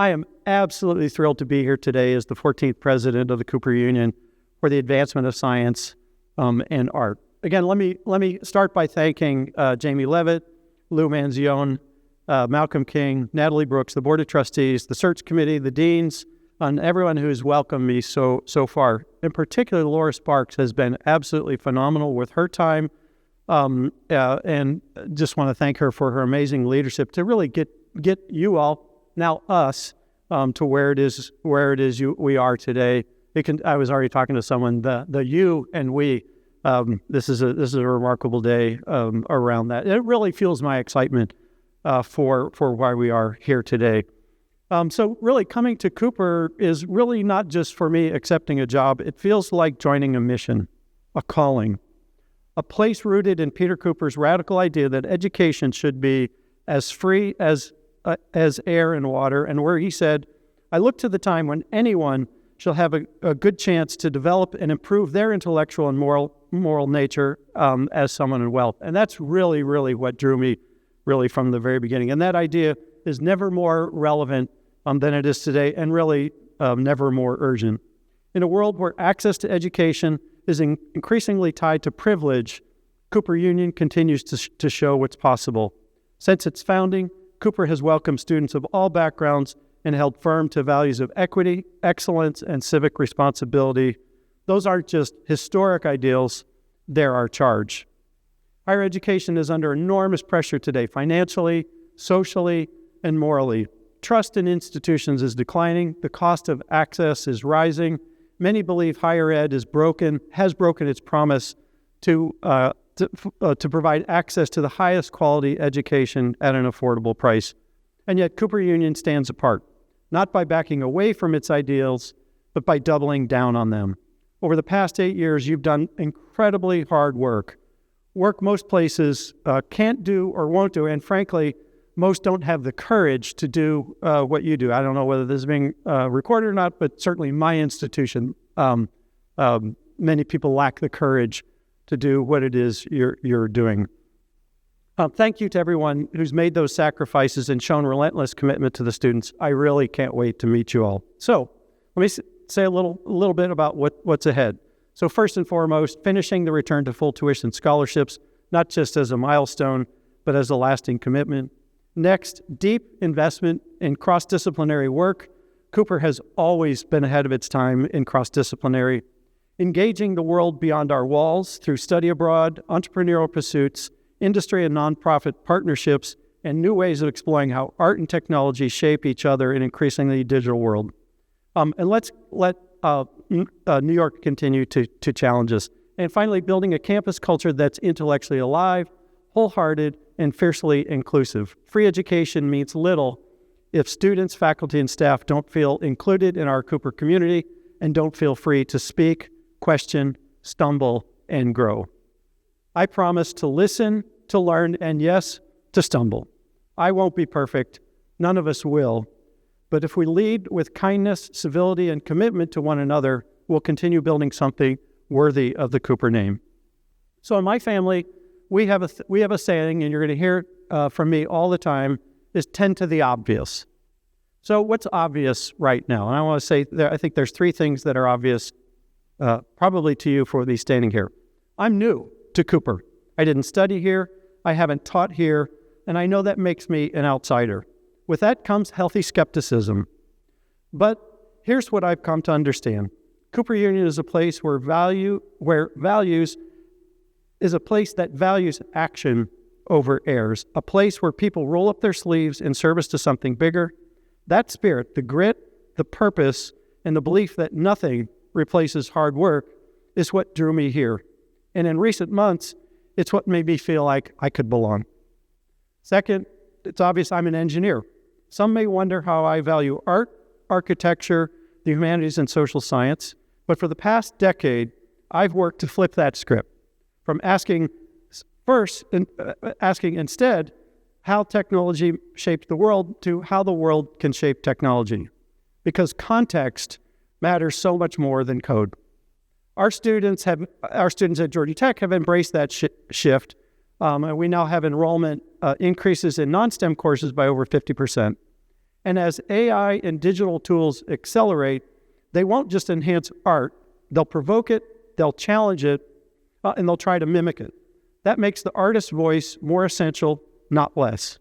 I am absolutely thrilled to be here today as the 14th president of the Cooper Union for the advancement of science and art. Again, let me start by thanking Jamie Levitt, Lou Manzione, Malcolm King, Natalie Brooks, the Board of Trustees, the Search Committee, the Deans, and everyone who's welcomed me so far. In particular, Laura Sparks has been absolutely phenomenal with her time, and just want to thank her for her amazing leadership to really get you all, now us, to where it is we are today. I was already talking to someone, the you and we. This is a remarkable day around that. It really fuels my excitement for why we are here today. So really coming to Cooper is really not just for me accepting a job. It feels like joining a mission, a calling, a place rooted in Peter Cooper's radical idea that education should be as free as air and water, and where he said, I look to the time when anyone shall have a good chance to develop and improve their intellectual and moral nature as someone in wealth. And that's really, really what drew me really from the very beginning. And that idea is never more relevant than it is today, and really never more urgent. In a world where access to education is increasingly tied to privilege, Cooper Union continues to show what's possible. Since its founding, Cooper has welcomed students of all backgrounds and held firm to values of equity, excellence, and civic responsibility. Those aren't just historic ideals, they're our charge. Higher education is under enormous pressure today, financially, socially, and morally. Trust in institutions is declining. The cost of access is rising. Many believe higher ed has broken its promise to provide access to the highest quality education at an affordable price. And yet Cooper Union stands apart, not by backing away from its ideals, but by doubling down on them. Over the past 8 years, you've done incredibly hard work most places can't do or won't do, and frankly, most don't have the courage to do what you do. I don't know whether this is being recorded or not, but certainly my institution, many people lack the courage to do what it is you're doing. Thank you to everyone who's made those sacrifices and shown relentless commitment to the students. I really can't wait to meet you all. So let me say a little bit about what's ahead. So first and foremost, finishing the return to full tuition scholarships, not just as a milestone, but as a lasting commitment. Next, deep investment in cross-disciplinary work. Cooper has always been ahead of its time in cross-disciplinary. Engaging the world beyond our walls through study abroad, entrepreneurial pursuits, industry and nonprofit partnerships, and new ways of exploring how art and technology shape each other in an increasingly digital world. And let's let New York continue to challenge us. And finally, building a campus culture that's intellectually alive, wholehearted, and fiercely inclusive. Free education means little if students, faculty, and staff don't feel included in our Cooper community and don't feel free to speak, question, stumble, and grow. I promise to listen, to learn, and yes, to stumble. I won't be perfect. None of us will. But if we lead with kindness, civility, and commitment to one another, we'll continue building something worthy of the Cooper name. So in my family, we have a saying, and you're going to hear from me all the time, is tend to the obvious. So what's obvious right now? And I want to say, I think there's three things that are obvious, probably to you for me standing here. I'm new to Cooper. I didn't study here. I haven't taught here. And I know that makes me an outsider. With that comes healthy skepticism. But here's what I've come to understand. Cooper Union is a place where values is a place that values action over airs, a place where people roll up their sleeves in service to something bigger. That spirit, the grit, the purpose, and the belief that nothing replaces hard work is what drew me here. And in recent months, it's what made me feel like I could belong. Second, it's obvious I'm an engineer. Some may wonder how I value art, architecture, the humanities, and social science. But for the past decade, I've worked to flip that script from asking instead how technology shaped the world to how the world can shape technology. Because context matters so much more than code. Our students at Georgia Tech have embraced that shift, and we now have enrollment increases in non-STEM courses by over 50%. And as AI and digital tools accelerate, they won't just enhance art, they'll provoke it, they'll challenge it, and they'll try to mimic it. That makes the artist's voice more essential, not less.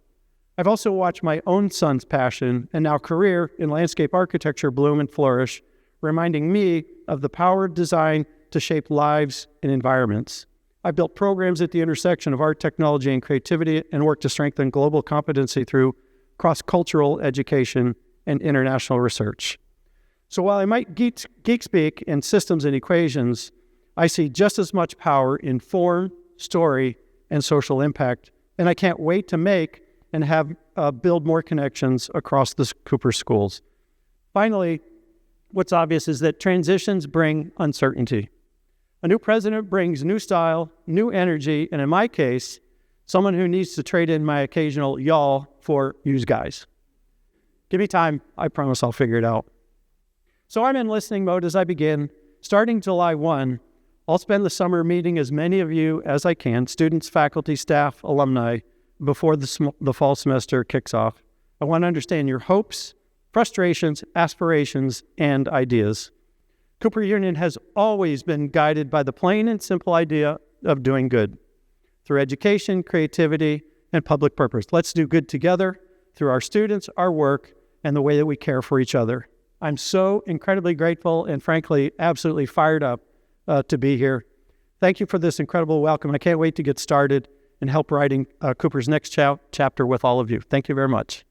I've also watched my own son's passion and now career in landscape architecture bloom and flourish, reminding me of the power of design to shape lives and environments. I built programs at the intersection of art, technology, and creativity and worked to strengthen global competency through cross-cultural education and international research. So while I might geek speak in systems and equations, I see just as much power in form, story, and social impact, and I can't wait to make and have build more connections across the Cooper schools. Finally, what's obvious is that transitions bring uncertainty. A new president brings new style, new energy, and in my case, someone who needs to trade in my occasional y'all for yous guys. Give me time, I promise I'll figure it out. So I'm in listening mode as I begin. Starting July 1, I'll spend the summer meeting as many of you as I can, students, faculty, staff, alumni, before the fall semester kicks off. I want to understand your hopes, frustrations, aspirations, and ideas. Cooper Union has always been guided by the plain and simple idea of doing good through education, creativity, and public purpose. Let's do good together through our students, our work, and the way that we care for each other. I'm so incredibly grateful and frankly, absolutely fired up to be here. Thank you for this incredible welcome. I can't wait to get started and help writing Cooper's next chapter with all of you. Thank you very much.